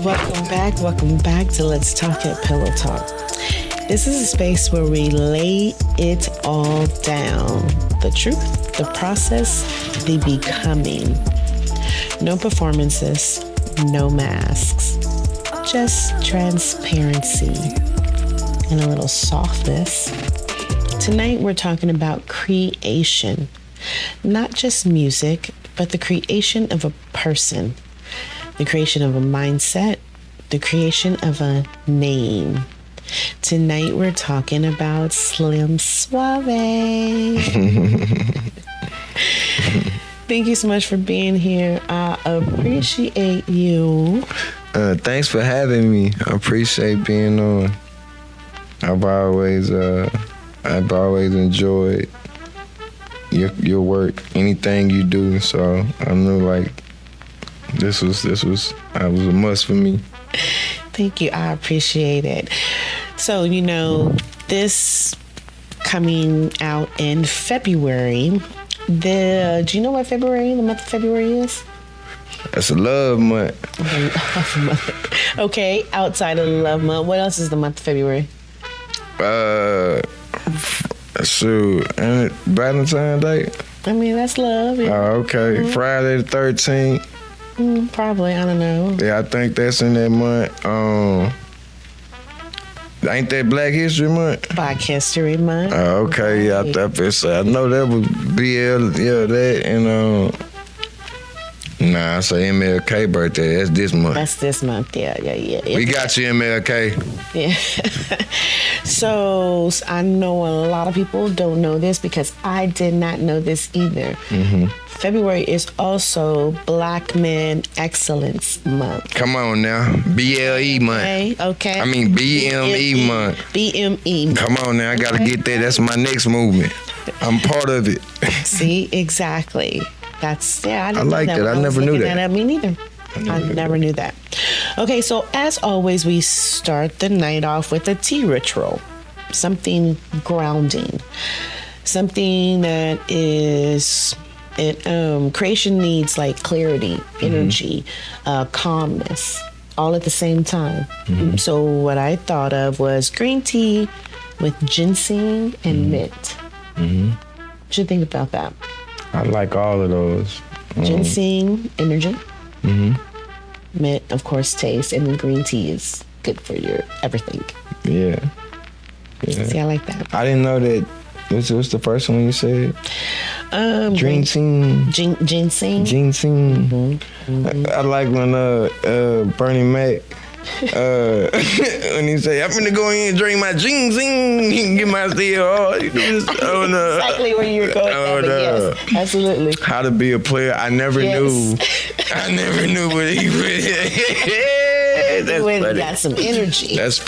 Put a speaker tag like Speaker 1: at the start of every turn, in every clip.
Speaker 1: Welcome back to Let's Talk at Pillow Talk. This is a space where we lay it all down. The truth, the process, the becoming. No performances, no masks. Just transparency and a little softness. Tonight we're talking about creation. Not just music, but the creation of a person. The creation of a mindset, the creation of a name. Tonight we're talking about Slim Suavay. Thank you so much for being here. I appreciate you.
Speaker 2: Thanks for having me. I appreciate being on. I've always enjoyed your work, anything you do. So I knew like this was a must for me.
Speaker 1: Thank you. I appreciate it. So, this coming out in February. Do you know what the month of February is?
Speaker 2: That's a love month.
Speaker 1: Love month. Okay, outside of the love month, what else is the month of February?
Speaker 2: Shoot, ain't it Valentine's Day?
Speaker 1: I mean, that's love. Yeah.
Speaker 2: Oh, okay. Mm-hmm. Friday the 13th.
Speaker 1: Probably, I don't know.
Speaker 2: Yeah, I think that's in that month. Ain't that Black History Month?
Speaker 1: Black History Month.
Speaker 2: Oh, okay. Right. Yeah, I know that was BL, yeah, that, and I say MLK birthday. That's this month.
Speaker 1: That's this month. Yeah.
Speaker 2: We got you, MLK.
Speaker 1: Yeah. So I know a lot of people don't know this because I did not know this either. Mm-hmm. February is also Black Men Excellence Month.
Speaker 2: Come on now, BLE month.
Speaker 1: Okay.
Speaker 2: I mean BME month.
Speaker 1: BME.
Speaker 2: Come on now, I gotta get that. That's my next movement. I'm part of it.
Speaker 1: See, exactly. I
Speaker 2: like that. I never knew that.
Speaker 1: Me neither. I never knew that. Okay, so as always, we start the night off with a tea ritual. Something grounding. Something that is... creation needs like clarity, energy, calmness, all at the same time. Mm-hmm. So what I thought of was green tea with ginseng and mint. Mm-hmm. What you think about that?
Speaker 2: I like all of those.
Speaker 1: Ginseng, energy. Mm-hmm. Mint, of course, taste. And then green tea is good for your everything.
Speaker 2: Yeah.
Speaker 1: See, I like that.
Speaker 2: I didn't know that. What's the first one you said? Ginseng.
Speaker 1: Ginseng.
Speaker 2: Ginseng. Mm-hmm. Mm-hmm. I like when Bernie Mac when he say, I'm finna go in and drink my ginseng, get my steel. Oh no.
Speaker 1: Exactly where you were going. Yes, absolutely.
Speaker 2: How to be a player? I never knew. I never knew what he was. That's funny.
Speaker 1: Got some energy.
Speaker 2: That's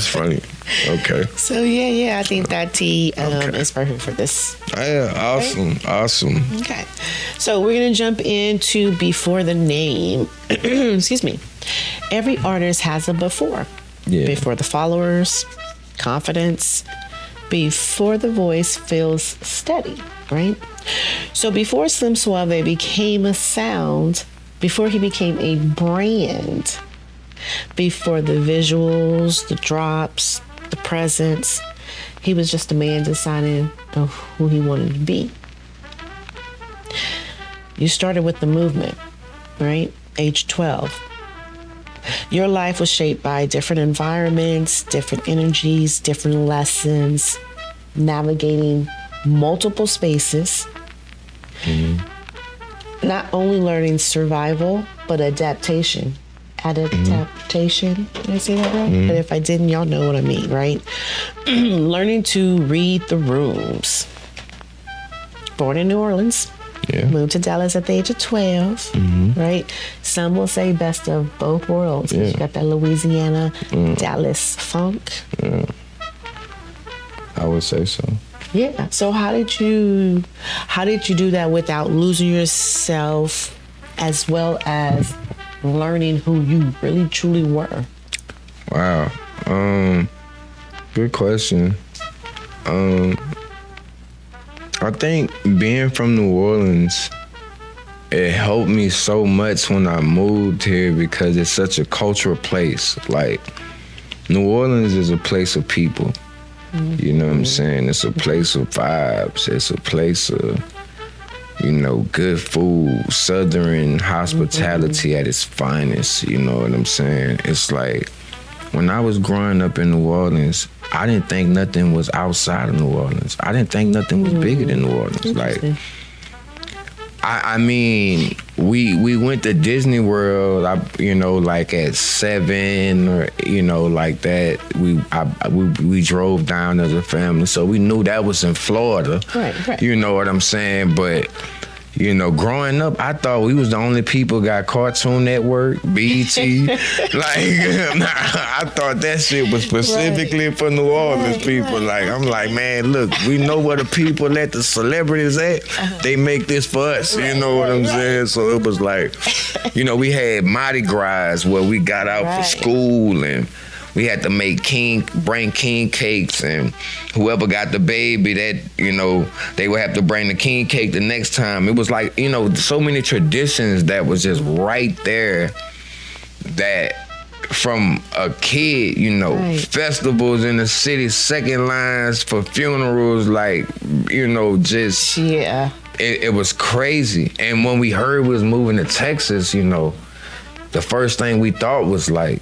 Speaker 2: funny. Okay.
Speaker 1: So yeah, I think that tea is perfect for this.
Speaker 2: Yeah, awesome.
Speaker 1: Okay. So we're gonna jump into before the name. Excuse me. Every artist has a before. Yeah. Before the followers, confidence, before the voice feels steady, right? So before Slim Suavay became a sound, before he became a brand, before the visuals, the drops, the presence, he was just a man deciding of who he wanted to be. You started with the movement, right? Age 12. Your life was shaped by different environments, different energies, different lessons, navigating multiple spaces. Mm-hmm. Not only learning survival, but adaptation. Adaptation. Did I say that right? Mm-hmm. But if I didn't, y'all know what I mean, right? Learning to read the rooms. Born in New Orleans. Yeah. Moved to Dallas at the age of 12, right? Some will say best of both worlds. Yeah. You got that Louisiana, Dallas funk.
Speaker 2: Yeah. I would say so.
Speaker 1: Yeah. So how did you do that without losing yourself, as well as learning who you really truly were?
Speaker 2: Wow. Good question. I think being from New Orleans, it helped me so much when I moved here because it's such a cultural place. Like, New Orleans is a place of people. You know what I'm saying? It's a place of vibes. It's a place of, good food, Southern hospitality at its finest. You know what I'm saying? It's like, when I was growing up in New Orleans, I didn't think nothing was outside of New Orleans. I didn't think nothing was bigger than New Orleans. Like, I mean, we went to Disney World, like at 7 or, like that. We drove down as a family, so we knew that was in Florida.
Speaker 1: Right.
Speaker 2: You know what I'm saying? But, growing up, I thought we was the only people got Cartoon Network, BET. I thought that shit was specifically for New Orleans people. Like, I'm like, man, look, we know where the people let the celebrities at. They make this for us. You know what I'm saying? So it was like, we had Mardi Gras where we got out for school and we had to bring king cakes, and whoever got the baby, that, they would have to bring the king cake the next time. It was like, so many traditions that was just right there that from a kid, festivals in the city, second lines for funerals, like, just...
Speaker 1: Yeah.
Speaker 2: It was crazy. And when we heard we was moving to Texas, the first thing we thought was like,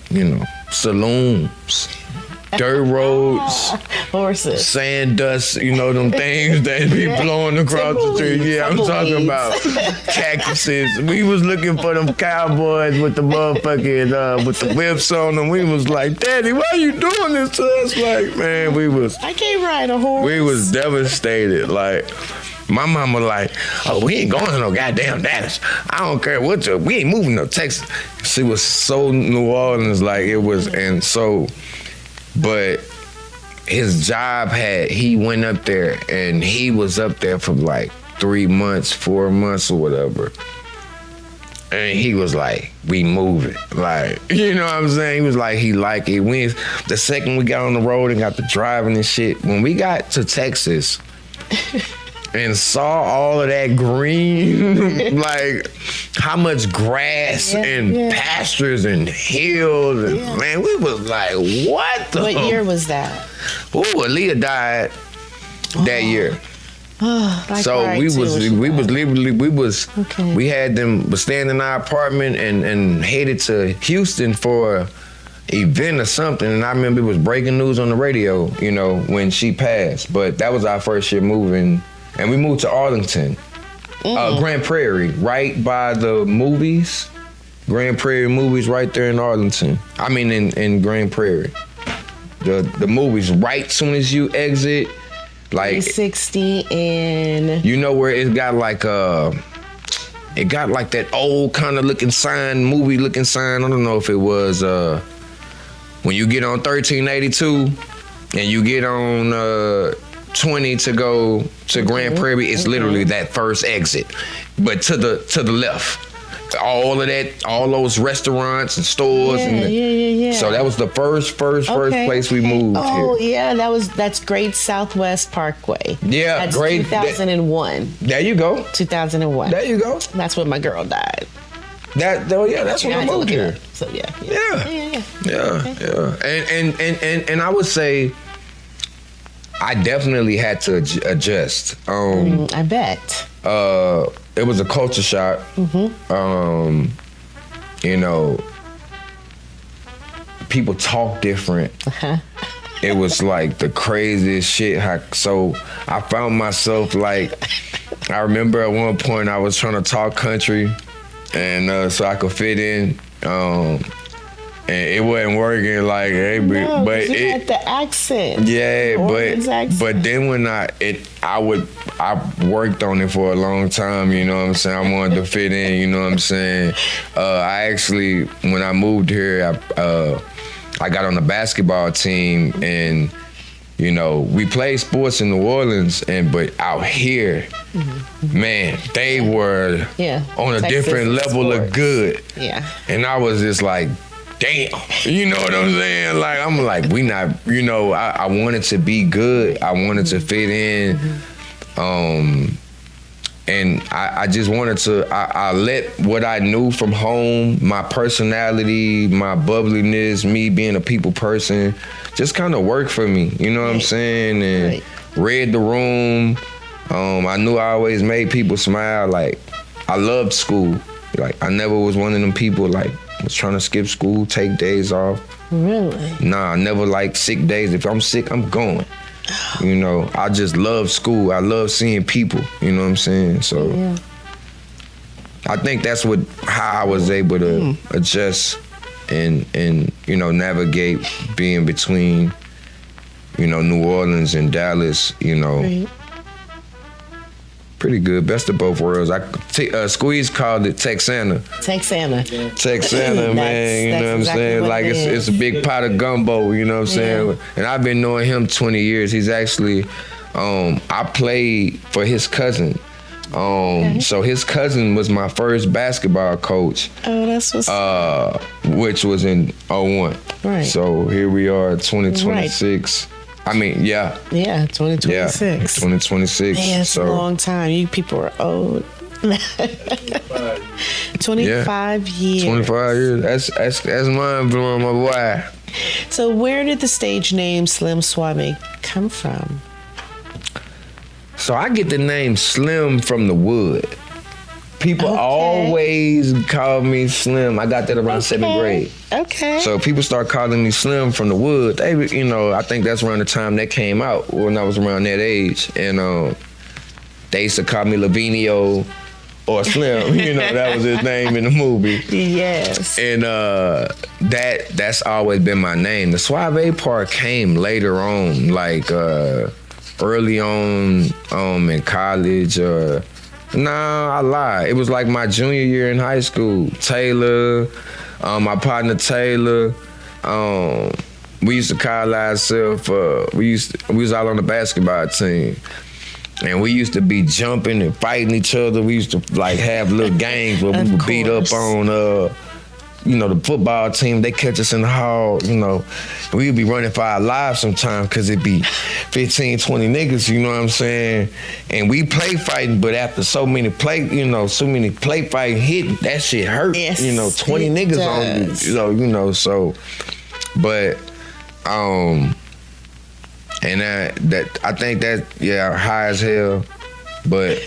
Speaker 2: saloons, dirt roads,
Speaker 1: horses,
Speaker 2: sand dust, them things that be blowing across the street. Yeah, I'm talking about cactuses. We was looking for them cowboys with the motherfucking, with the whips on them. We was like, Daddy, why you doing this to us? Like, man,
Speaker 1: I can't ride a horse.
Speaker 2: We was devastated. Like, my mama like, oh, we ain't going to no goddamn Dallas. I don't care we ain't moving to Texas. She was so New Orleans, like it was, and so, but his job he went up there and he was up there for like 3 months, 4 months or whatever. And he was like, we moving. Like, you know what I'm saying? He was like, he liked it. The second we got on the road and got to driving and shit, when we got to Texas, and saw all of that green, like how much grass and pastures and hills, and man, we was like, what
Speaker 1: year was that?
Speaker 2: Ooh, Aaliyah died that year. So we had them staying in our apartment and headed to Houston for an event or something, and I remember it was breaking news on the radio, when she passed. But that was our first year moving. And we moved to Arlington, Grand Prairie, right by the movies. Grand Prairie movies right there in Arlington. I mean, in Grand Prairie. The movies right soon as you exit, like
Speaker 1: 360 and...
Speaker 2: You know where it got like that old kind of looking sign, movie looking sign. I don't know if it was when you get on 1382 and you get on 20 to go to Grand Prairie, it's literally that first exit, but to the left. All those restaurants and stores. So that was the first place we moved here.
Speaker 1: Oh yeah, that's Great Southwest Parkway.
Speaker 2: Yeah,
Speaker 1: that's
Speaker 2: great.
Speaker 1: 2001.
Speaker 2: There you go.
Speaker 1: 2001.
Speaker 2: There you go.
Speaker 1: That's when my girl died.
Speaker 2: That's when I moved here.
Speaker 1: So yeah.
Speaker 2: And I would say I definitely had to adjust.
Speaker 1: I bet.
Speaker 2: It was a culture shock. People talk different. It was like the craziest shit. So I found myself like, I remember at one point I was trying to talk country, and so I could fit in. And it wasn't working like, hey, but
Speaker 1: you had the accent.
Speaker 2: Yeah, but then when I worked on it for a long time, you know what I'm saying? I wanted to fit in, you know what I'm saying? I actually, when I moved here, I got on the basketball team, and we played sports in New Orleans, but out here, man, they were on a different level of good.
Speaker 1: Yeah.
Speaker 2: And I was just like, damn, you know what I'm saying? Like, I'm like, we not, I wanted to be good. I wanted to fit in. And I just wanted to, I let what I knew from home, my personality, my bubbliness, me being a people person, just kind of work for me. You know what I'm saying? And read the room. I knew I always made people smile. Like, I loved school. Like, I never was one of them people, like, was trying to skip school, take days off.
Speaker 1: Really?
Speaker 2: Nah, I never liked sick days. If I'm sick, I'm going. You know, I just love school. I love seeing people. You know what I'm saying? So I think that's how I was able to adjust and you know, navigate being between, you know, New Orleans and Dallas. You know, pretty good. Best of both worlds. Squeeze called it Texana.
Speaker 1: Texana.
Speaker 2: Texana, man. You know what I'm saying? Like, it's a big pot of gumbo, you know what I'm saying? And I've been knowing him 20 years. He's actually, I played for his cousin. So his cousin was my first basketball coach.
Speaker 1: Oh, that's what's
Speaker 2: which was in '01.
Speaker 1: Right.
Speaker 2: So here we are, 2026. Right. I mean, yeah.
Speaker 1: Yeah, 2026.
Speaker 2: Yeah, 2026.
Speaker 1: Man, it's a long time. You people are old. 25 years.
Speaker 2: 25 years. That's mind blowing, my boy.
Speaker 1: So where did the stage name Slim Suavay come from?
Speaker 2: So I get the name Slim from the wood. People always call me Slim. I got that around 7th grade.
Speaker 1: Okay.
Speaker 2: So people start calling me Slim from the wood. They, you know, I think that's around the time that came out, when I was around that age. And they used to call me Lavinio or Slim. You know, that was his name in the movie.
Speaker 1: Yes.
Speaker 2: And that's always been my name. The Suave part came later on, like early on in college. Nah, I lied. It was like my junior year in high school. Taylor, my partner Taylor, we used to call ourselves, we was out on the basketball team. And we used to be jumping and fighting each other. We used to like have little gangs where we would beat up on you know, the football team. They catch us in the hall, you know. We would be running for our lives sometimes because it'd be 15, 20 niggas, you know what I'm saying? And we play fighting, but after so many play fighting hitting, that shit hurt.
Speaker 1: Yes,
Speaker 2: you know, 20 niggas
Speaker 1: does.
Speaker 2: on you, you know, so, but, and that I think that, yeah, high as hell, but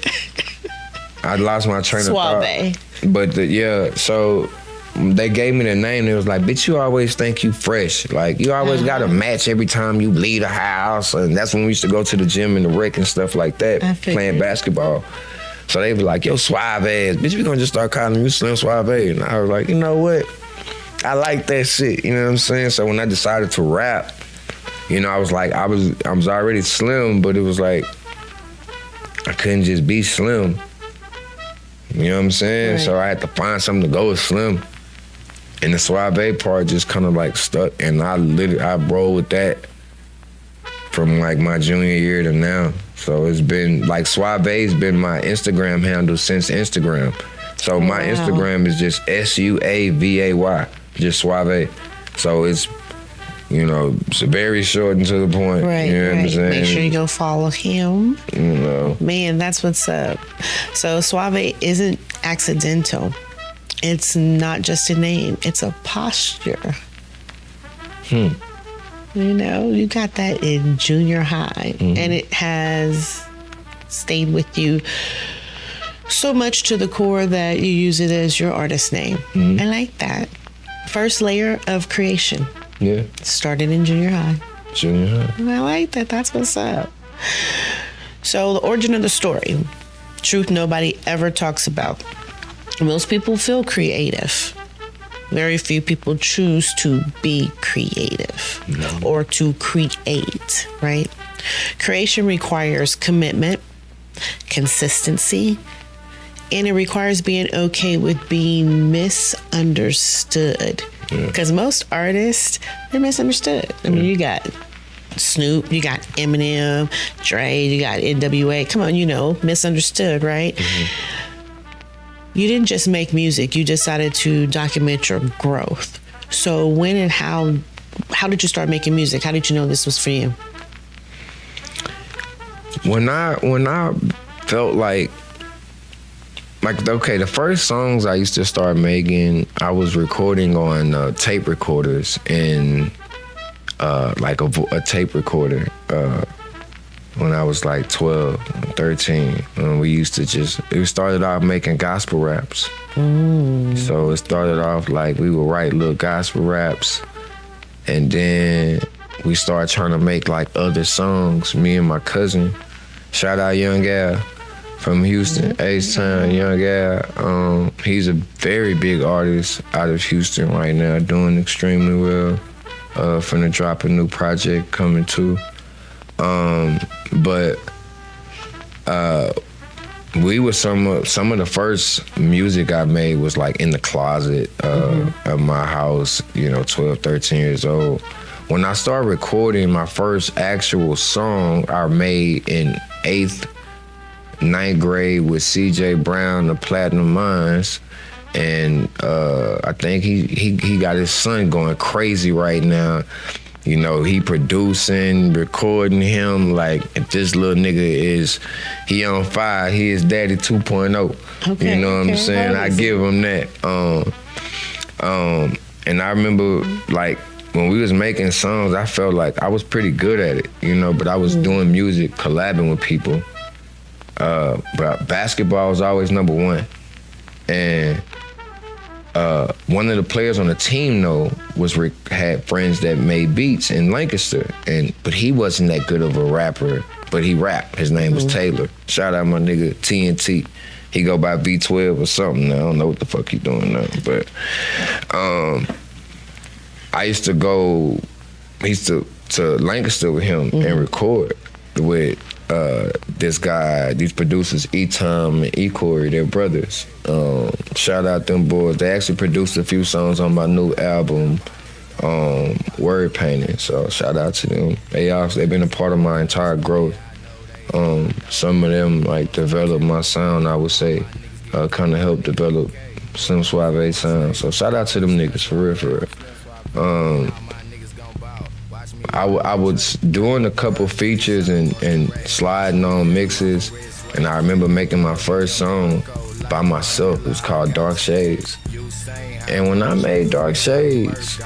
Speaker 2: I lost my train of thought. But so they gave me the name. It was like, bitch, you always think you fresh. Like, you always got a match every time you leave the house. And that's when we used to go to the gym and the rec and stuff like that, playing basketball. So they were like, yo, Suave ass, bitch, we gonna just start calling you Slim Suavay. And I was like, you know what? I like that shit, you know what I'm saying? So when I decided to rap, you know, I was like, I was already slim, but it was like, I couldn't just be slim. You know what I'm saying? Right. So I had to find something to go with Slim. And the Suave part just kind of like stuck, and I roll with that from like my junior year to now. So it's been like Suave's been my Instagram handle since Instagram. So my Instagram is just Suavay, just Suave. So it's, you know, it's very short and to the point.
Speaker 1: Right,
Speaker 2: you know what I'm saying?
Speaker 1: Make sure you go follow him.
Speaker 2: You know.
Speaker 1: Man, that's what's up. So Suave isn't accidental. It's not just a name, it's a posture. You know, you got that in junior high, and it has stayed with you so much to the core that you use it as your artist name. I like that. First layer of creation.
Speaker 2: Yeah.
Speaker 1: Started in junior high.
Speaker 2: Junior high.
Speaker 1: And I like that. That's what's up. So the origin of the story. Truth nobody ever talks about. Most people feel creative. Very few people choose to be creative or to create, right? Creation requires commitment, consistency, and it requires being okay with being misunderstood. Because most artists, they're misunderstood. I mean, you got Snoop, you got Eminem, Dre, you got NWA. Come on, you know, misunderstood, right? You didn't just make music, you decided to document your growth. So when and how did you start making music? How did you know this was for you?
Speaker 2: When I felt like like, okay, the first songs I used to start making, I was recording on tape recorders and like a tape recorder when I was like 12, 13. We used to it started off making gospel raps. So it started off like we would write little gospel raps, and then we started trying to make like other songs, me and my cousin. Shout out Young Gal from Houston, H-Town, Young Gal. He's a very big artist out of Houston right now, doing extremely well. Finna drop a new project coming too. But we were some of the first music I made was like in the closet of my house, 12, 13 years old. When I started recording my first actual song I made in 8th, 9th grade with CJ Brown, the Platinum Minds. And I think he got his son going crazy right now. He producing, recording him. Like, if this little nigga he on fire, he is Daddy 2.0.
Speaker 1: Okay,
Speaker 2: you know what I'm saying? I give him that. And I remember, like, when we was making songs, I felt like I was pretty good at it, but I was doing music, collabing with people. But basketball was always number one. And one of the players on the team, though, had friends that made beats in Lancaster, but he wasn't that good of a rapper, but he rapped. His name was Taylor. Shout out my nigga TNT. He go by V12 or something. I don't know what the fuck he doing now, but I used to go to Lancaster with him and record with this guy, these producers, E-Tom and E-Corey, they're brothers. Shout out them boys. They actually produced a few songs on my new album, Word Painting. So shout out to them. They've been a part of my entire growth. Some of them like developed my sound, I would say, kind of helped develop Slim Suavay sound. So shout out to them niggas, for real. I was doing a couple features and sliding on mixes, and I remember making my first song by myself. It was called Dark Shades. And when I made Dark Shades,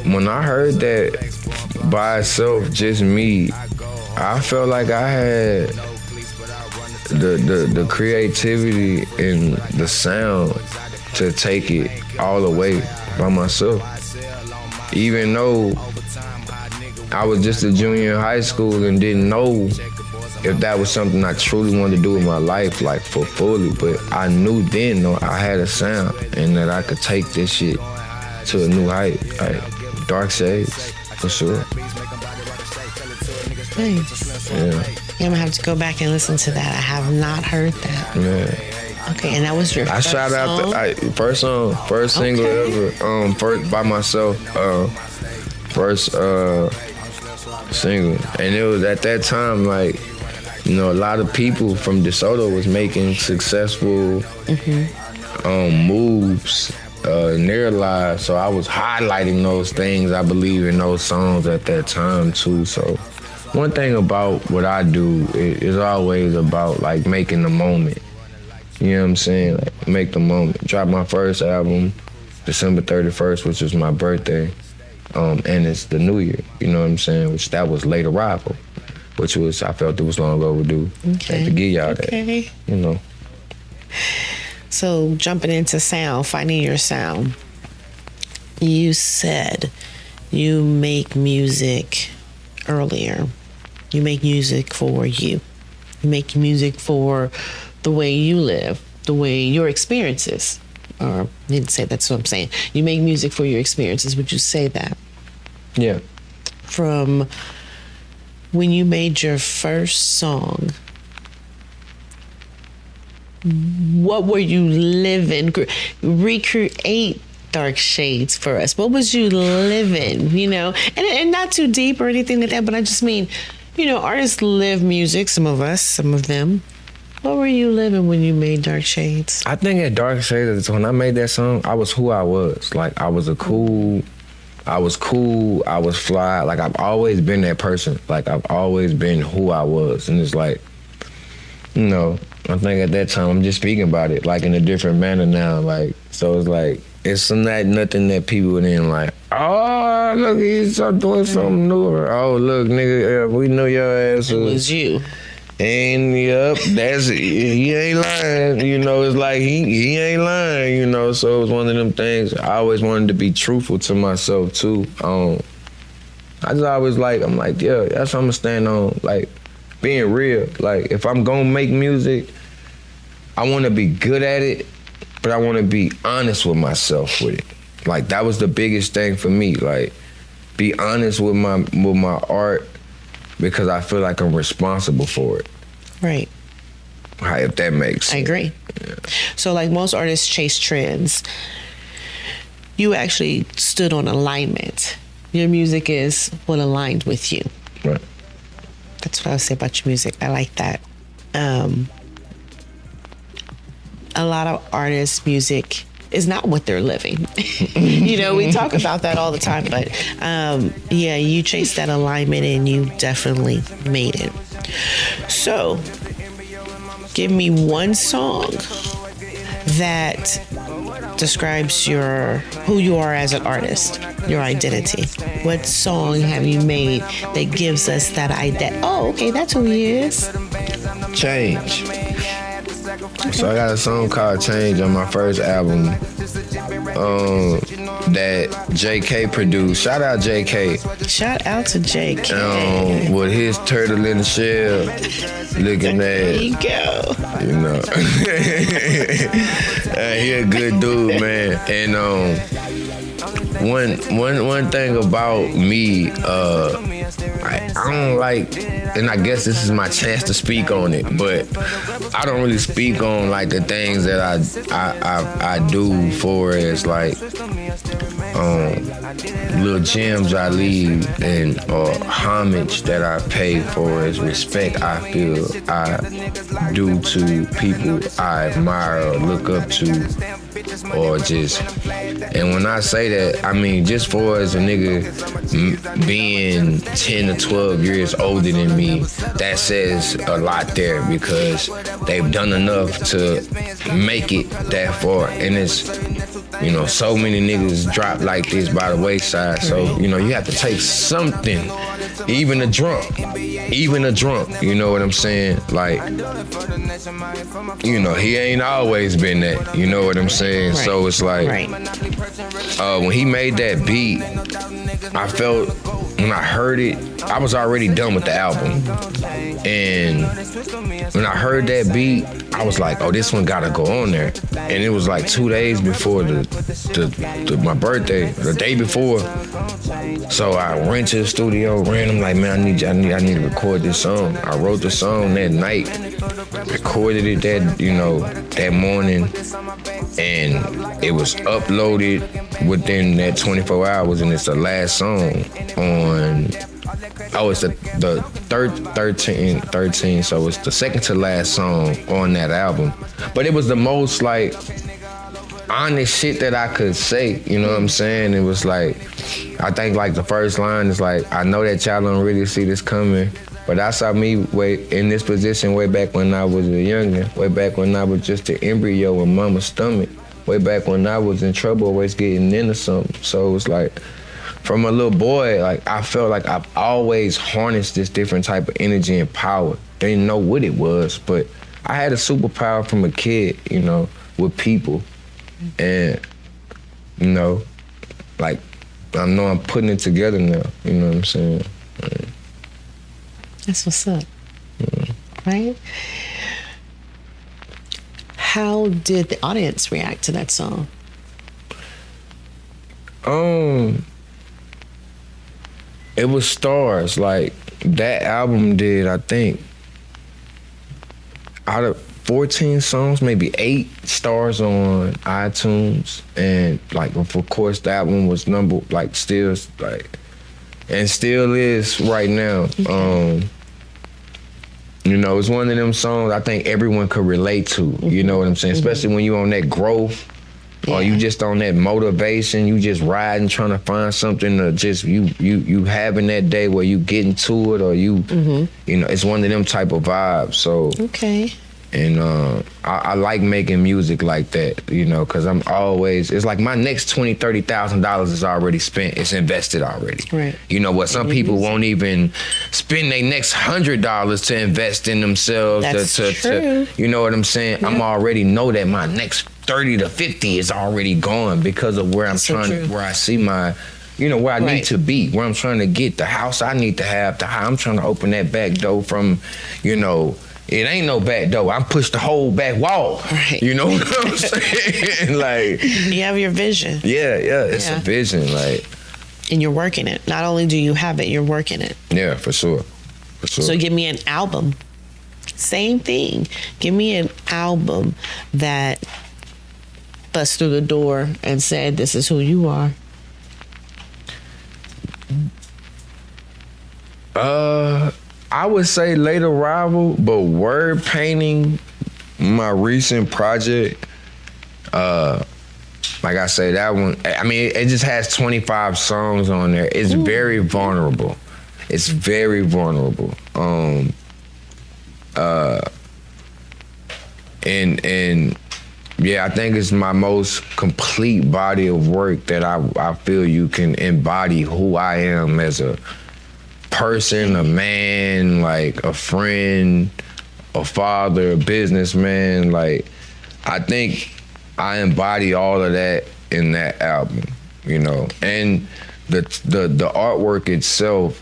Speaker 2: when I heard that by itself, just me, I felt like I had the creativity and the sound to take it all the way by myself. Even though I was just a junior in high school and didn't know if that was something I truly wanted to do in my life, like for fully, but I knew then, though, I had a sound and that I could take this shit to a new height, like Dark Shades, for sure.
Speaker 1: Nice.
Speaker 2: Yeah.
Speaker 1: I'm gonna have to go back and listen to that. I have not heard that.
Speaker 2: Yeah.
Speaker 1: Okay, and that was your first
Speaker 2: shout out
Speaker 1: song?
Speaker 2: First song, first single ever, first by myself, first single. And it was at that time, like, a lot of people from DeSoto was making successful moves in their lives. So I was highlighting those things. I believe in those songs at that time too. So one thing about what I do is always about like making the moment. You know what I'm saying? Like, make the moment. Drop my first album December 31st, which was my birthday. And it's the new year, you know what I'm saying? Which that was Late Arrival, which was, I felt it was long overdue.
Speaker 1: Okay.
Speaker 2: To give y'all that,
Speaker 1: So jumping into sound, finding your sound. You said you make music earlier. You make music for you. You make music for the way you live, the way your experiences. Or I didn't say that's what I'm saying. You make music for your experiences. Would you say that?
Speaker 2: Yeah.
Speaker 1: From when you made your first song, what were you living? Recreate Dark Shades for us. What was you living, And not too deep or anything like that, but I just mean, artists live music, some of us, some of them. What were you living when you made Dark Shades?
Speaker 2: I think at Dark Shades, when I made that song, I was who I was. Like, I was cool, I was fly. Like, I've always been that person. Like, I've always been who I was. And it's like, I think at that time I'm just speaking about it like in a different manner now. Like, so it's like it's not nothing that people then like, oh look, he's doing something new. Or, oh look, nigga, we know your ass.
Speaker 1: It was you.
Speaker 2: And yep, he ain't lying. You know, it's like he ain't lying. You know, so it was one of them things. I always wanted to be truthful to myself too. I just always I'm like, yeah, that's what I'm gonna stand on. Like, being real. Like, if I'm gonna make music, I want to be good at it, but I want to be honest with myself with it. Like, that was the biggest thing for me. Like, be honest with my art because I feel like I'm responsible for it.
Speaker 1: Right.
Speaker 2: If that makes sense.
Speaker 1: I agree.
Speaker 2: Yeah.
Speaker 1: So, like most artists chase trends, you actually stood on alignment. Your music is what aligned with you.
Speaker 2: Right.
Speaker 1: That's what I would say about your music. I like that. A lot of artists' music is not what they're living. You know, we talk about that all the time, but yeah, you chased that alignment and you definitely made it. So, give me one song that describes who you are as an artist, your identity. What song have you made that gives us that idea? Oh, okay, that's who he is.
Speaker 2: Change. So I got a song called Change on my first album that JK produced. Shout out JK.
Speaker 1: Shout out to JK.
Speaker 2: With his turtle in the shell looking
Speaker 1: There
Speaker 2: at,
Speaker 1: you go.
Speaker 2: you know. He a good dude, man. And one thing about me, I don't like, and I guess this is my chance to speak on it, but I don't really speak on like the things that I do for as like little gems I leave and or homage that I pay for as respect I feel I do to people I admire or look up to. Or just, and when I say that, I mean just for as a nigga being 10 to 12 years older than me, that says a lot there because they've done enough to make it that far. And it's, you know, so many niggas drop like this by the wayside. So, you know, you have to take something, even a drunk, you know what I'm saying? Like, you know, he ain't always been that, you know what I'm saying? Right. So it's like, when he made that beat, I felt, when I heard it, I was already done with the album. And when I heard that beat, I was like, oh, this one gotta go on there. And it was like 2 days before my birthday, the day before. So I ran to the studio, I'm like, man, I need to record this song. I wrote the song that night, recorded it that morning, and it was uploaded within that 24 hours, and it's the last song on, it's the 13, so it's the second to last song on that album. But it was the most like honest shit that I could say, you know what I'm saying? It was like, I think like the first line is like, I know that y'all don't really see this coming, but I saw me in this position way back when I was a youngin', way back when I was just an embryo in mama's stomach, way back when I was in trouble, always getting into something. So it was like, from a little boy, like I felt like I've always harnessed this different type of energy and power. Didn't know what it was, but I had a superpower from a kid, you know, with people. And, you know, like, I know I'm putting it together now, you know what I'm saying?
Speaker 1: That's what's up, right? How did the audience react to that song?
Speaker 2: It was stars. Like, that album did, I think, out of 14 songs, maybe 8 stars on iTunes. And, like, of course, that one was still is right now. You know, it's one of them songs I think everyone could relate to, you know what I'm saying? Especially when you on that growth, or you just on that motivation, you just riding, trying to find something to just, you having that day where you getting to it, or you know, it's one of them type of vibes, so.
Speaker 1: Okay.
Speaker 2: I like making music like that, you know, because I'm always, it's like my next $20,000-$30,000 is already spent. It's invested already.
Speaker 1: Right.
Speaker 2: You know what? Some people won't even spend their next $100 to invest in themselves.
Speaker 1: That's
Speaker 2: to
Speaker 1: true.
Speaker 2: you know what I'm saying? I'm already know that my next 30 to 50 is already gone because of where where I see my, you know, where I need to be, where I'm trying to get, the house I need to have, I'm trying to open that back door from, you know, it ain't no back door. I'm pushed the whole back wall.
Speaker 1: Right.
Speaker 2: You know what I'm saying? Like,
Speaker 1: you have your vision.
Speaker 2: Yeah, it's a vision, like.
Speaker 1: And you're working it. Not only do you have it, you're working it.
Speaker 2: Yeah, for sure.
Speaker 1: So give me an album. Same thing. Give me an album that bust through the door and said, "This is who you are."
Speaker 2: I would say Late Arrival, but Word Painting, my recent project, like I say, that one, I mean, it just has 25 songs on there. It's very vulnerable. It's very vulnerable. And yeah, I think it's my most complete body of work that I feel you can embody who I am as a person, a man, like a friend, a father, a businessman. Like, I think I embody all of that in that album, you know. And the artwork itself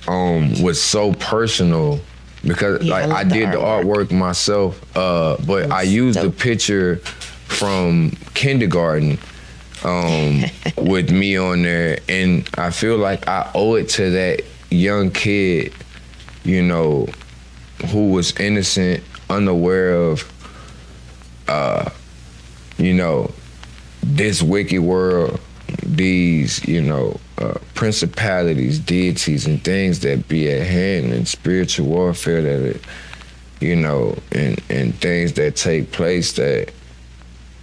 Speaker 2: was so personal because I did the artwork myself, but I used the picture from kindergarten with me on there, and I feel like I owe it to that young kid, you know, who was innocent, unaware of, you know, this wicked world, these, you know, principalities, deities, and things that be at hand, and spiritual warfare that, you know, and things that take place that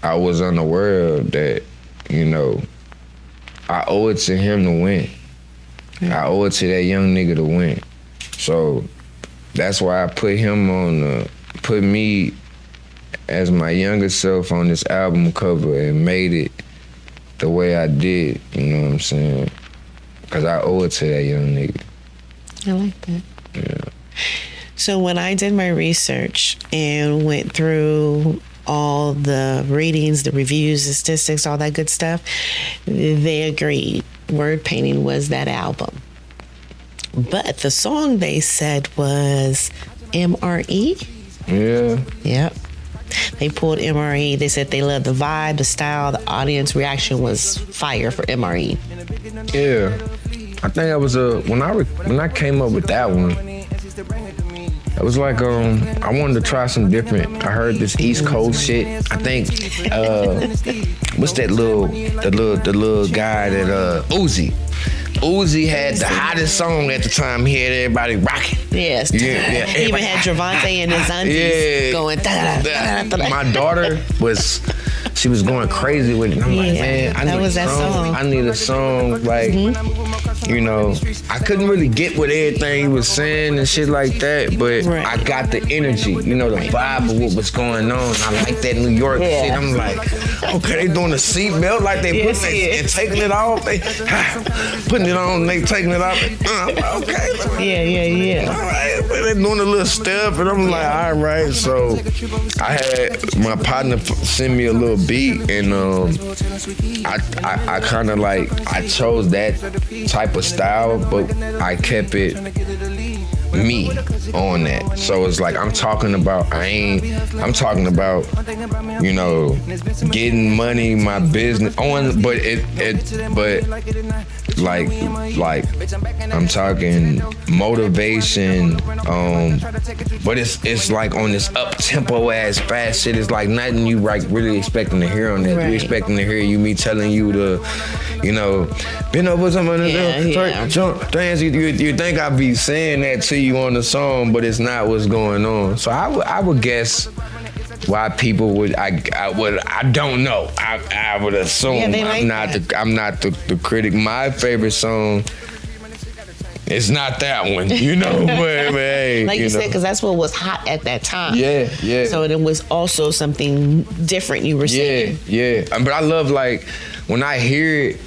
Speaker 2: I was unaware of, that, you know, I owe it to him to win. I owe it to that young nigga to win. So that's why I put him on, put me as my younger self on this album cover and made it the way I did, you know what I'm saying? Because I owe it to that young nigga.
Speaker 1: I like that.
Speaker 2: Yeah.
Speaker 1: So when I did my research and went through all the ratings, the reviews, the statistics, all that good stuff, they agreed Word Painting was that album. But the song they said was MRE.
Speaker 2: Yeah.
Speaker 1: Yep. They pulled MRE. They said they loved the vibe, the style, the audience reaction was fire for MRE.
Speaker 2: Yeah. I think that was when I came up with that one, it was like I wanted to try some different. I heard this East Coast shit. I think what's that little guy that Uzi. Uzi had the hottest song at the time. He had everybody rocking.
Speaker 1: Yes. Yeah. He even had Javante and his aunties going.
Speaker 2: My daughter was going crazy with it. I'm like, man, I need a song like, you know, I couldn't really get with everything he was saying and shit like that, but I got the energy, you know, the vibe of what was going on. I like that New York shit. I'm like, okay, they doing the seatbelt like they putting it and taking it off. They putting it on, they taking it off. I'm like, okay.
Speaker 1: Yeah.
Speaker 2: All right, they doing a little step, and I'm like, all right. So I had my partner send me a little beat, and I kind of like, I chose that type of style, but I kept it me on that. So it's like I'm talking about, you know, getting money, my business on, but like I'm talking motivation, but it's like on this up tempo ass fast shit. It's like nothing you like really expecting to hear on that. You expecting to hear me telling you to, you know, bend over something, jump, dance. You think I be saying that to you on the song, but it's not what's going on. So I would guess why people would, I don't know. I would assume I'm not the critic. My favorite song it's not that one, you know. But hey,
Speaker 1: like you
Speaker 2: know.
Speaker 1: said, because that's what was hot at that time.
Speaker 2: Yeah, yeah.
Speaker 1: So it was also something different you were saying.
Speaker 2: Yeah. But I love, like, when I hear it,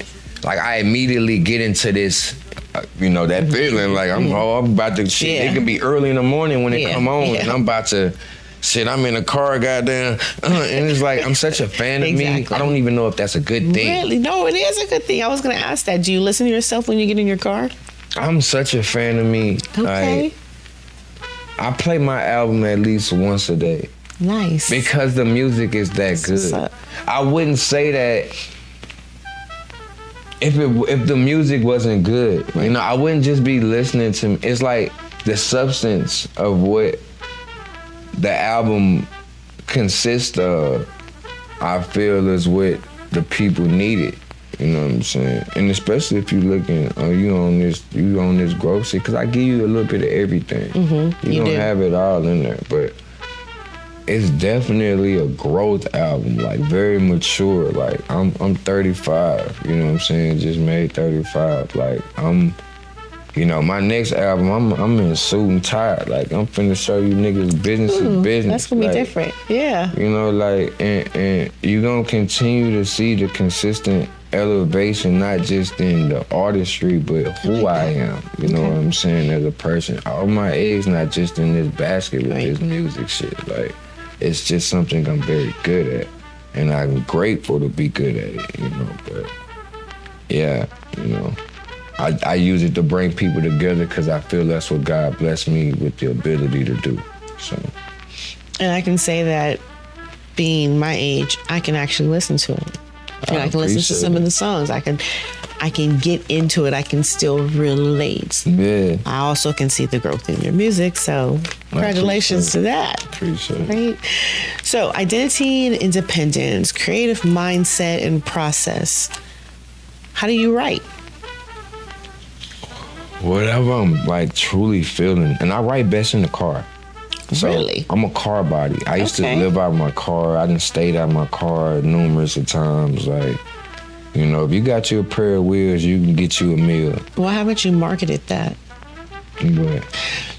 Speaker 2: like, I immediately get into this, that feeling. Like, I'm about to shit.
Speaker 1: Yeah.
Speaker 2: It can be early in the morning when it come on,
Speaker 1: Yeah.
Speaker 2: and I'm about to. Shit, I'm in a car, goddamn, and it's like I'm such a fan of me. I don't even know if that's a good thing.
Speaker 1: Really? No, it is a good thing. I was gonna ask that. Do you listen to yourself when you get in your car?
Speaker 2: I'm such a fan of me.
Speaker 1: Okay.
Speaker 2: Like, I play my album at least once a day.
Speaker 1: Nice.
Speaker 2: Because the music is that good. I wouldn't say that if the music wasn't good. I wouldn't just be listening to. It's like the substance of what the album consists of, I feel, is what the people needed. You know what I'm saying? And especially if you're looking, you on this growth shit, because I give you a little bit of everything. Mm-hmm. You don't have it all in there, but it's definitely a growth album, like very mature. Like I'm 35, you know what I'm saying? Just made 35. Like my next album, I'm in a suit and tie. Like, I'm finna show you niggas business is business.
Speaker 1: That's gonna be different, yeah.
Speaker 2: And you gonna continue to see the consistent elevation, not just in the artistry, but who I am. You know what I'm saying, as a person. All my eggs not just in this basket with this music shit. Like, it's just something I'm very good at. And I'm grateful to be good at it, but yeah, I use it to bring people together because I feel that's what God blessed me with the ability to do. So,
Speaker 1: and I can say that, being my age, I can actually listen to it. I can listen to some of the songs. I can get into it. I can still relate.
Speaker 2: Yeah.
Speaker 1: I also can see the growth in your music. So congratulations to that.
Speaker 2: Appreciate it.
Speaker 1: Right. So identity and independence, creative mindset and process. How do you write?
Speaker 2: Whatever I'm like truly feeling, and I write best in the car. So
Speaker 1: really?
Speaker 2: I'm a car body. I used to live out of my car. I done stayed out of my car numerous of times. Like, if you got you a pair of wheels, you can get you a meal.
Speaker 1: Why haven't you marketed that?
Speaker 2: What?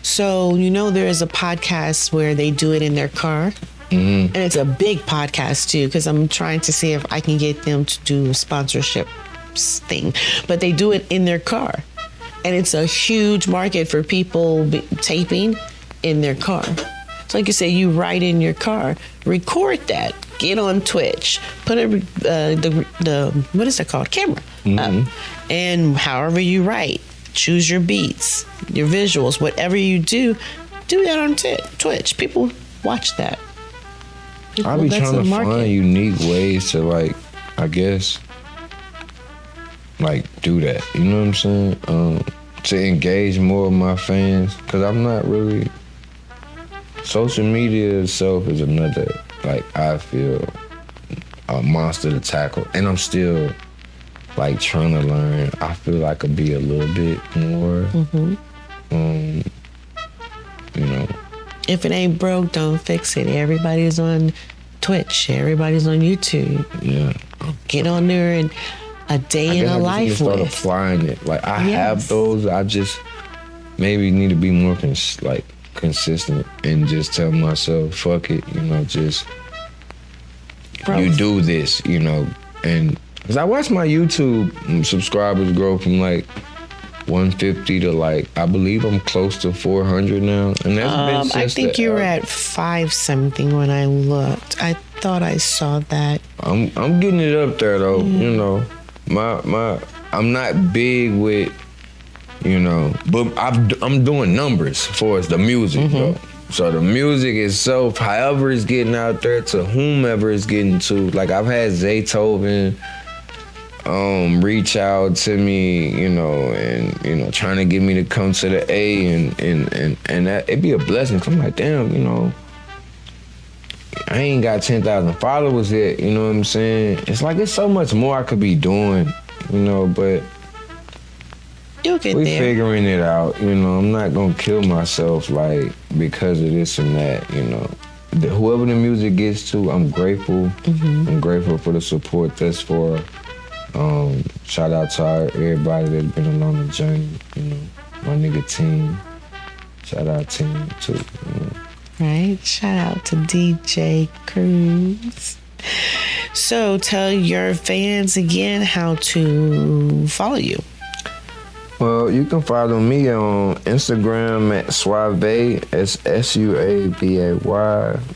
Speaker 1: So, there is a podcast where they do it in their car.
Speaker 2: Mm-hmm.
Speaker 1: And it's a big podcast too, because I'm trying to see if I can get them to do a sponsorship thing. But they do it in their car. And it's a huge market for people taping in their car. So like you say, you write in your car, record that, get on Twitch, put the what is it called? Camera up. And however you write, choose your beats, your visuals, whatever you do that on Twitch. People watch that.
Speaker 2: I be trying to find unique ways to, like, I guess, like, do that. You know what I'm saying? To engage more of my fans, because I'm not really. Social media itself is another, like, I feel, a monster to tackle, and I'm still, like, trying to learn. I feel I could be a little bit more,
Speaker 1: If it ain't broke, don't fix it. Everybody's on Twitch. Everybody's on YouTube.
Speaker 2: Yeah.
Speaker 1: Get on there and a day in a life
Speaker 2: with. I just start applying it. Like, I have those. I just maybe need to be more consistent and just tell myself, fuck it, just you do this, and because I watch my YouTube subscribers grow from like 150 to like, I believe I'm close to 400 now, and that's been
Speaker 1: I think you were at 5 something when I looked. I thought I saw that.
Speaker 2: I'm getting it up there though. I'm not big with, but I'm doing numbers for the music though. So the music itself, however it's getting out there to whomever it's getting to. Like, I've had Zaytoven reach out to me, and trying to get me to come to the A, and that it'd be a blessing. 'Cause I'm like, damn, I ain't got 10,000 followers yet. You know what I'm saying? It's like, it's so much more I could be doing, but
Speaker 1: You'll get
Speaker 2: we
Speaker 1: there.
Speaker 2: figuring it out. I'm not gonna kill myself like because of this and that. Whoever the music gets to, I'm grateful. I'm grateful for the support thus far. Shout out to everybody that's been along the journey. my nigga team. Shout out team too.
Speaker 1: Right? Shout out to DJ Cruz. So tell your fans again how to follow you.
Speaker 2: Well, you can follow me on Instagram at Suavay, Suavay.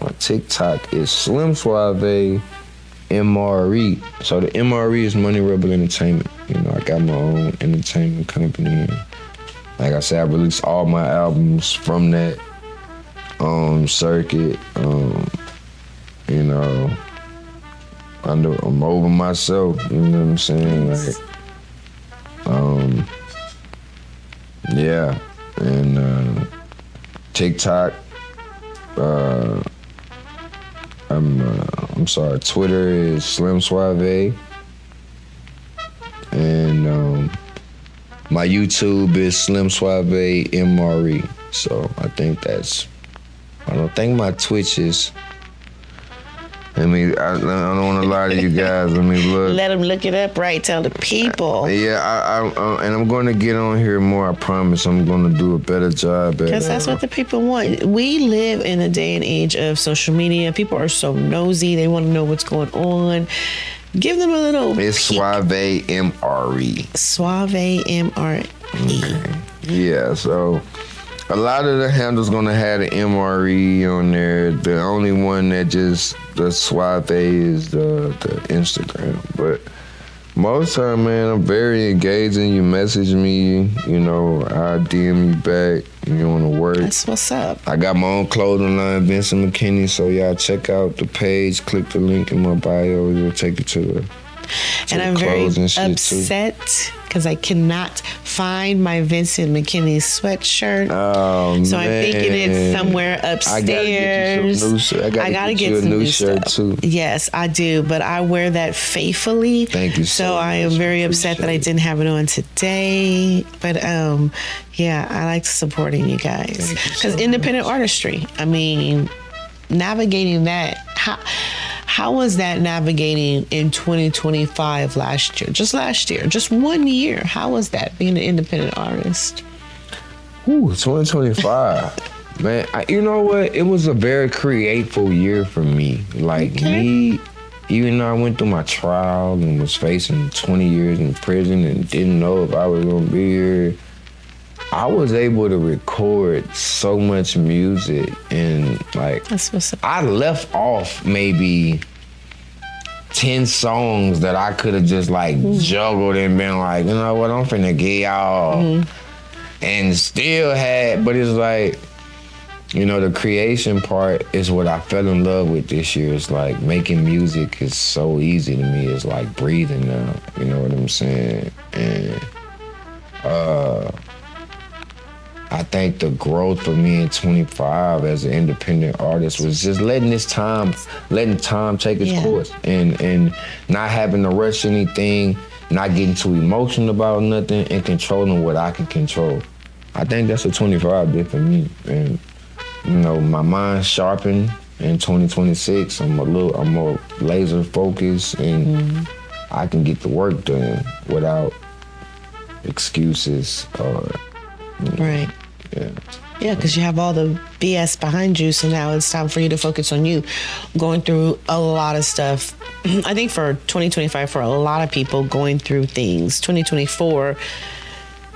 Speaker 2: My TikTok is Slim Suavay MRE. So the MRE is Money Rebel Entertainment. You know, I got my own entertainment company. And like I said, I released all my albums from that circuit. You know, I'm over myself. You know what I'm saying? Like, yeah, and TikTok. I'm sorry. Twitter is Slim Suavay, and my YouTube is Slim Suavay MRE. So I think I don't think my Twitch is. I don't want to lie to you guys. Let me look.
Speaker 1: Let them look it up, right? Tell the people.
Speaker 2: Yeah, and I'm going to get on here more. I promise. I'm going to do a better job at it.
Speaker 1: Because that's what the people want. We live in a day and age of social media. People are so nosy. They want to know what's going on. Give them a little
Speaker 2: It's
Speaker 1: peek.
Speaker 2: Suavay MRE.
Speaker 1: Suavay MRE.
Speaker 2: Okay. Yeah, so a lot of the handles gonna have the MRE on there. The only one that just the Suavay is the Instagram. But most time, man, I'm very engaging. You message me, you know, I DM you back. You wanna work?
Speaker 1: That's what's up.
Speaker 2: I got my own clothing line, Vincent McKinney. So y'all check out the page. Click the link in my bio. It'll take you to the.
Speaker 1: And I'm very
Speaker 2: clothes and shit,
Speaker 1: upset because I cannot find my Vincent McKinney sweatshirt.
Speaker 2: Oh,
Speaker 1: So I'm thinking it's
Speaker 2: man.
Speaker 1: somewhere upstairs.
Speaker 2: I gotta get you a
Speaker 1: some
Speaker 2: new shirt
Speaker 1: stuff.
Speaker 2: too.
Speaker 1: Yes, I do, but I wear that faithfully.
Speaker 2: Thank you so
Speaker 1: So I am
Speaker 2: much.
Speaker 1: very upset that I
Speaker 2: Appreciate
Speaker 1: didn't have it on today. But yeah, I like supporting you guys
Speaker 2: Thank you so
Speaker 1: because independent artistry. I mean, navigating that. How was that navigating in 2025 last year? Just last year, just 1 year. How was that being an independent artist?
Speaker 2: Ooh, 2025. Man, you know what? It was a very creative year for me. Like me, even though I went through my trial and was facing 20 years in prison and didn't know if I was gonna be here, I was able to record so much music and like
Speaker 1: That's what's up.
Speaker 2: I left off maybe 10 songs that I could have just like juggled and been like, you know what, I'm finna get y'all and still had, but it's like, you know, the creation part is what I fell in love with this year. It's like making music is so easy to me. It's like breathing now, you know what I'm saying? And I think the growth for me in 25 as an independent artist was just letting time take its course and not having to rush anything, not getting too emotional about nothing, and controlling what I can control. I think that's what 25 did for me. And you know, my mind's sharpened in 2026. I'm more laser focused and I can get the work done without excuses or
Speaker 1: Right.
Speaker 2: yeah.
Speaker 1: Yeah, because you have all the BS behind you, so now it's time for you to focus on you. Going through a lot of stuff. I think for 2025, for a lot of people going through things, 2024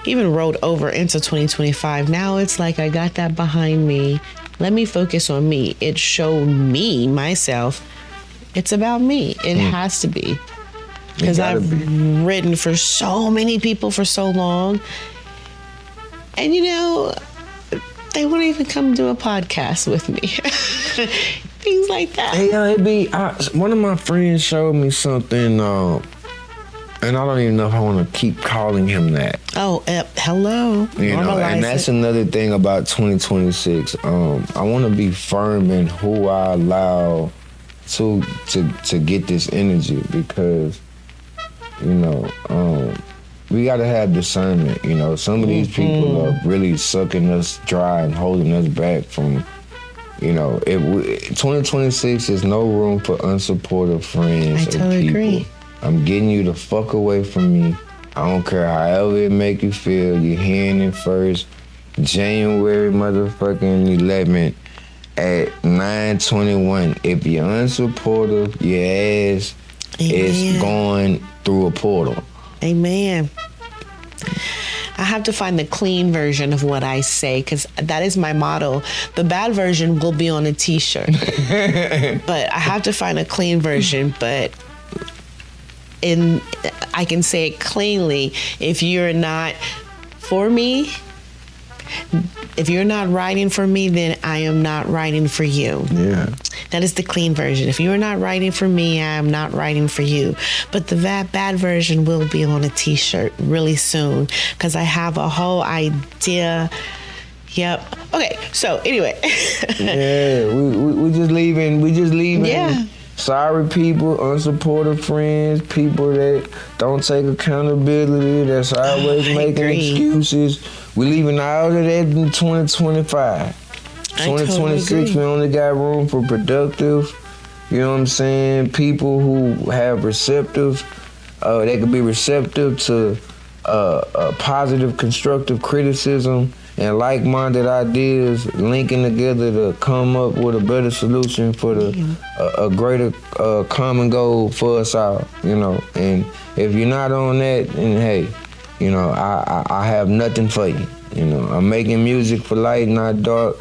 Speaker 1: even rolled over into 2025. Now it's like I got that behind me. Let me focus on me. It showed me, myself, it's about me. It has to be. Because I've written for so many people for so long. And you know, they won't even come do a podcast with me. Things like that.
Speaker 2: Hey, it be one of my friends showed me something, and I don't even know if I want to keep calling him that.
Speaker 1: Oh, hello.
Speaker 2: You know,
Speaker 1: Normalize
Speaker 2: and that's
Speaker 1: it.
Speaker 2: another thing about 2026. I want to be firm in who I allow to get this energy because, you know, we gotta have discernment. You know, some of these people are really sucking us dry and holding us back from. You know, 2026 is no room for unsupportive friends
Speaker 1: I
Speaker 2: or
Speaker 1: totally
Speaker 2: people.
Speaker 1: agree.
Speaker 2: I'm getting you the fuck away from me. I don't care however it make you feel. You're hearing it first. January motherfucking 11th at 9:21. If you're unsupportive, your ass is going through a portal.
Speaker 1: Amen. I have to find the clean version of what I say because that is my motto. The bad version will be on a t-shirt. But I have to find a clean version. But I can say it cleanly. If you're not for me, if you're not writing for me, then I am not writing for you.
Speaker 2: Yeah.
Speaker 1: That is the clean version. If you're not writing for me, I am not writing for you. But the bad version will be on a t-shirt really soon because I have a whole idea. Yep. Okay. So anyway.
Speaker 2: Yeah. We just leaving.
Speaker 1: Yeah.
Speaker 2: Sorry people, unsupportive friends, people that don't take accountability, that's always making excuses. We leaving all of that in 2025. 2026, we only got room for productive, you know what I'm saying, people who have receptive, they could be receptive to positive, constructive criticism and like-minded ideas linking together to come up with a better solution for a greater common goal for us all, you know. And if you're not on that, then hey, you know, I have nothing for you. You know, I'm making music for light, not dark.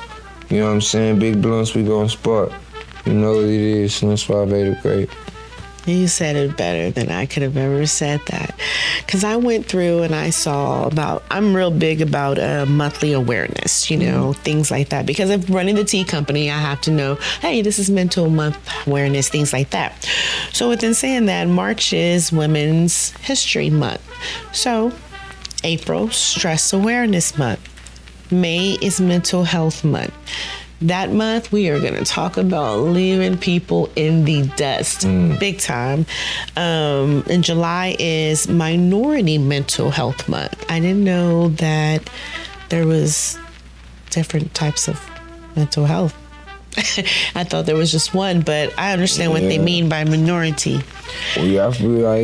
Speaker 2: You know what I'm saying? Big blunts, we gon' spark. You know what it is, Slim Suavay the Great.
Speaker 1: You said it better than I could have ever said that. Because I went through and I saw I'm real big about monthly awareness, you know, things like that. Because of running the tea company, I have to know, hey, this is mental month awareness, things like that. So within saying that, March is Women's History Month. So April, Stress Awareness Month. May is Mental Health Month. That month, we are going to talk about leaving people in the dust, big time. And July is Minority Mental Health Month. I didn't know that there was different types of mental health. I thought there was just one, but I understand what they mean by minority.
Speaker 2: Well, yeah, I feel like,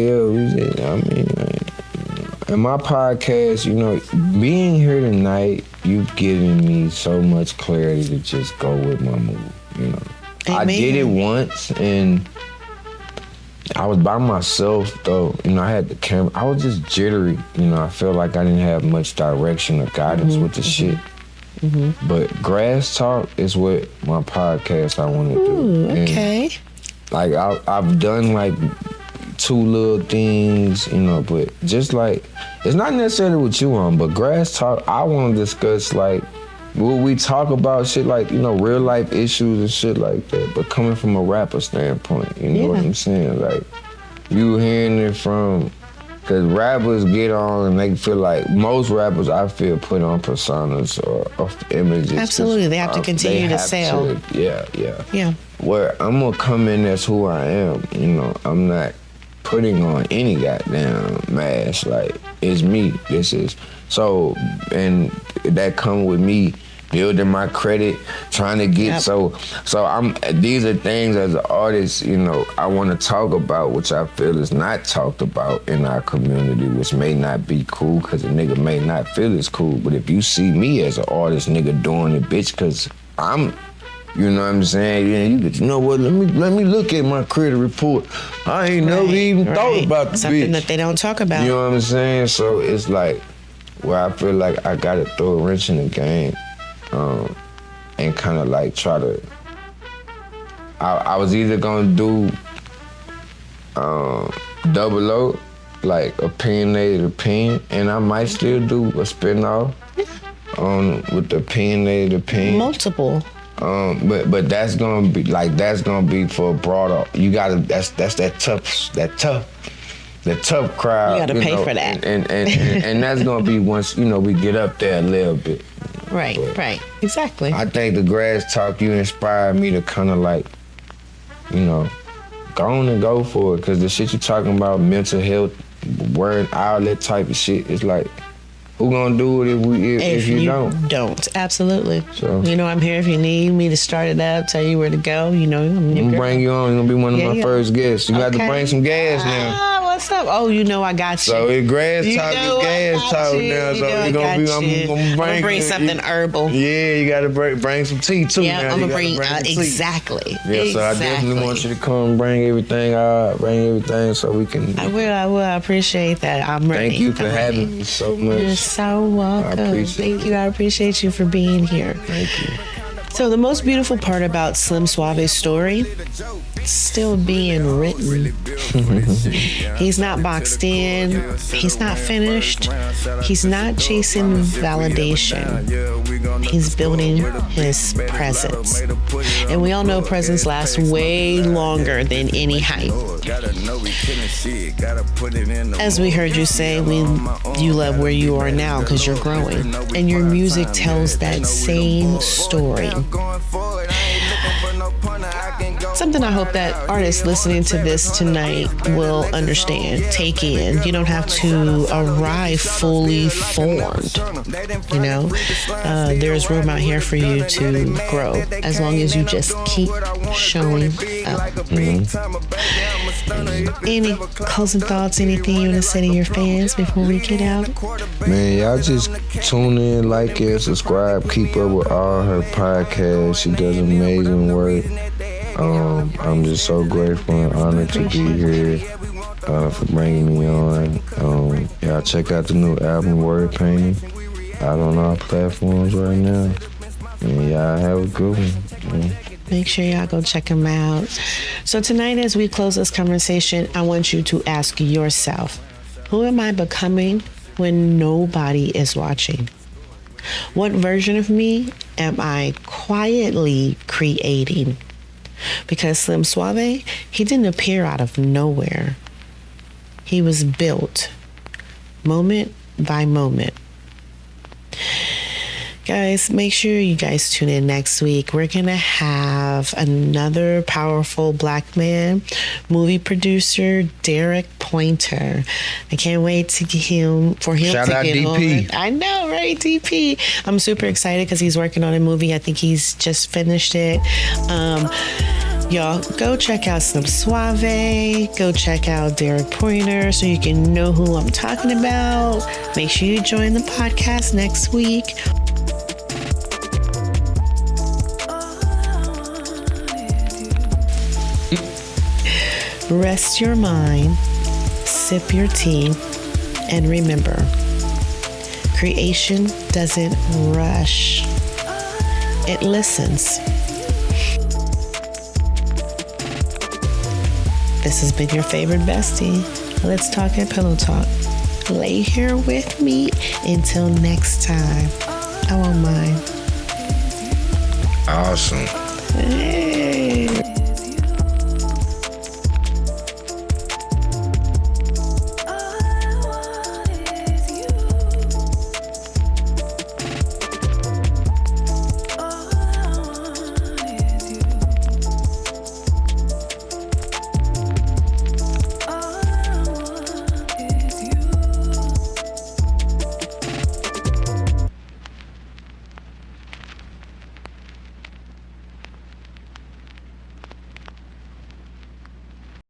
Speaker 2: in my podcast, you know, being here tonight, you've given me so much clarity to just go with my move, you know. Amen. I did it once, and I was by myself, though. You know, I had the camera. I was just jittery, you know. I felt like I didn't have much direction or guidance with the shit. But Grass Talk is what my podcast I want to do.
Speaker 1: Okay.
Speaker 2: And, like, I've done, like, 2 little things, you know, but just like, it's not necessarily what you on, but Grass Talk, I want to discuss, like, will we talk about shit like, you know, real life issues and shit like that, but coming from a rapper standpoint, you know what I'm saying? Like, you hearing it from, because rappers get on and they feel like, most rappers, I feel, put on personas or images.
Speaker 1: Absolutely, they have to continue to sell.
Speaker 2: Yeah. Where I'm going to come in as who I am, you know, I'm not putting on any goddamn mask. Like, it's me. This is so, and that come with me building my credit, trying to get so I'm. These are things as an artist, you know, I want to talk about, which I feel is not talked about in our community, which may not be cool because a nigga may not feel it's cool. But if you see me as an artist, nigga, doing it, bitch, because I'm. You know what I'm saying? Yeah, you know what? Let me look at my credit report. I ain't never even thought about the
Speaker 1: something
Speaker 2: bitch.
Speaker 1: that they don't talk about.
Speaker 2: You know what I'm saying? So it's like where I feel like I gotta throw a wrench in the game, and kind of like try to. I was either gonna do 00, like opinionated opinion, and I might still do a spinoff with the opinionated opinion.
Speaker 1: Multiple.
Speaker 2: But that's gonna be for a broader. You gotta that's that tough crowd.
Speaker 1: You gotta pay for that,
Speaker 2: and that's gonna be once we get up there a little bit.
Speaker 1: Right, exactly.
Speaker 2: I think the Grass Talk, you inspired me to kind of like, go on and go for it, because the shit you're talking about, mental health, word, all that type of shit, it's like, who gonna do it if you don't?
Speaker 1: Don't. Absolutely.
Speaker 2: So,
Speaker 1: I'm here if you need me to start it up, tell you where to go. I'm
Speaker 2: gonna bring you on. You're gonna be one of my first guests. You got to bring some gas now.
Speaker 1: Well, what's up? Oh, you know I got you.
Speaker 2: So if grass
Speaker 1: You
Speaker 2: talk
Speaker 1: know
Speaker 2: is gas
Speaker 1: I got
Speaker 2: talk
Speaker 1: you.
Speaker 2: now.
Speaker 1: You
Speaker 2: So
Speaker 1: know I
Speaker 2: we gonna be.
Speaker 1: got you.
Speaker 2: I'm gonna
Speaker 1: bring something herbal.
Speaker 2: Yeah, you gotta bring some tea too.
Speaker 1: Yeah,
Speaker 2: now.
Speaker 1: I'm
Speaker 2: You
Speaker 1: gonna
Speaker 2: gotta
Speaker 1: bring
Speaker 2: some tea.
Speaker 1: exactly.
Speaker 2: Yeah, so I definitely want you to come bring everything out, so we can.
Speaker 1: I will. I appreciate that. I'm ready.
Speaker 2: Thank you for having me so much.
Speaker 1: You're so welcome. Thank you. I appreciate you for being here.
Speaker 2: Thank you.
Speaker 1: So the most beautiful part about Slim Suavay's story, still being written. He's not boxed in. He's not finished. He's not chasing validation. He's building his presence. And we all know presence lasts way longer than any hype. As we heard you say, you love where you are now because you're growing. And your music tells that same story. Something I hope that artists listening to this tonight will understand, take in. You don't have to arrive fully formed. You know, there's room out here for you to grow as long as you just keep showing up. Any closing thoughts, anything you want to say to your fans before we get out?
Speaker 2: Man, y'all just tune in, like it, subscribe, keep up with all her podcasts. She does amazing work. I'm just so grateful and honored to be here for bringing me on. Y'all check out the new album, Word Painting, out on all platforms right now. And y'all have a good one.
Speaker 1: Make sure y'all go check them out. So tonight, as we close this conversation, I want you to ask yourself, who am I becoming when nobody is watching? What version of me am I quietly creating? Because Slim Suavay, he didn't appear out of nowhere. He was built moment by moment. Guys, make sure you guys tune in next week. We're going to have another powerful Black man, movie producer, Derek Pointer. I can't wait to get him
Speaker 2: Shout
Speaker 1: to
Speaker 2: out
Speaker 1: get
Speaker 2: DP.
Speaker 1: on. I know, right, DP? I'm super excited because he's working on a movie. I think he's just finished it. Y'all, go check out Slim Suavay. Go check out Derek Pointer so you can know who I'm talking about. Make sure you join the podcast next week. Rest your mind, sip your tea, and remember, creation doesn't rush. It listens. This has been your favorite bestie. Let's talk at Pillow Talk. Lay here with me until next time. I won't mind.
Speaker 2: Awesome.
Speaker 1: Hey.